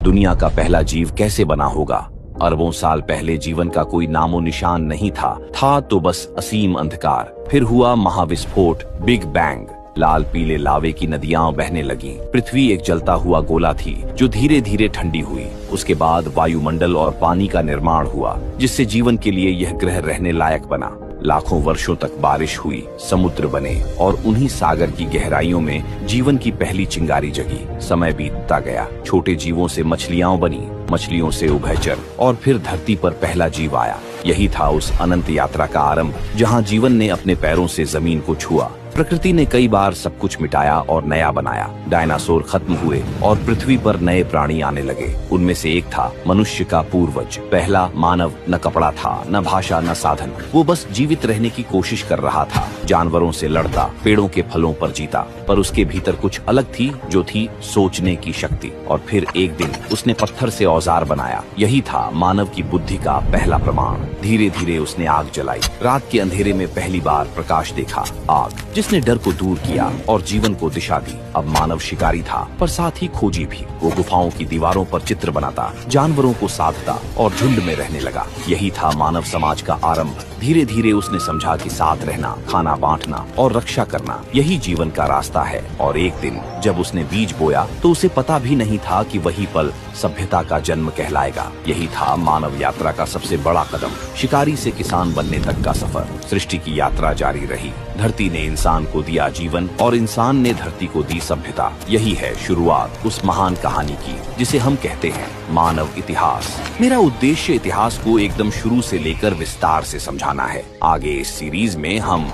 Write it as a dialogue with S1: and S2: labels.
S1: दुनिया का पहला जीव कैसे बना होगा? अरबों साल पहले जीवन का कोई नामो निशान नहीं था तो बस असीम अंधकार। फिर हुआ महाविस्फोट, बिग बैंग। लाल पीले लावे की नदियां बहने लगीं। पृथ्वी एक जलता हुआ गोला थी जो धीरे धीरे ठंडी हुई। उसके बाद वायुमंडल और पानी का निर्माण हुआ, जिससे जीवन के लिए यह ग्रह रहने लायक बना। लाखों वर्षों तक बारिश हुई, समुद्र बने और उन्हीं सागर की गहराइयों में जीवन की पहली चिंगारी जगी। समय बीतता गया, छोटे जीवों से मछलियां बनी, मछलियों से उभयचर, और फिर धरती पर पहला जीव आया। यही था उस अनंत यात्रा का आरंभ, जहां जीवन ने अपने पैरों से जमीन को छुआ। प्रकृति ने कई बार सब कुछ मिटाया और नया बनाया। डायनासोर खत्म हुए और पृथ्वी पर नए प्राणी आने लगे। उनमें से एक था मनुष्य का पूर्वज। पहला मानव न कपड़ा था, न भाषा, न साधन। वो बस जीवित रहने की कोशिश कर रहा था। जानवरों से लड़ता, पेड़ों के फलों पर जीता, पर उसके भीतर कुछ अलग थी, जो थी सोचने की शक्ति। और फिर एक दिन उसने पत्थर से औजार बनाया। यही था मानव की बुद्धि का पहला प्रमाण। धीरे धीरे उसने आग जलाई। रात के अंधेरे में पहली बार प्रकाश देखा। आग जिसने डर को दूर किया और जीवन को दिशा दी। अब मानव शिकारी था, पर साथ ही खोजी भी। वो गुफाओं की दीवारों पर चित्र बनाता, जानवरों को साधता और झुंड में रहने लगा। यही था मानव समाज का आरंभ। धीरे धीरे उसने समझा कि साथ रहना, खाना बांटना और रक्षा करना, यही जीवन का रास्ता है। और एक दिन जब उसने बीज बोया तो उसे पता भी नहीं था कि वही पल सभ्यता का जन्म कहलाएगा। यही था मानव यात्रा का सबसे बड़ा कदम। शिकारी से किसान बनने तक का सफर। सृष्टि की यात्रा जारी रही। धरती ने इंसान को दिया जीवन और इंसान ने धरती को दी सभ्यता। यही है शुरुआत उस महान कहानी की, जिसे हम कहते हैं मानव इतिहास। मेरा उद्देश्य इतिहास को एकदम शुरू से लेकर विस्तार से समझाना है। आगे इस सीरीज में हम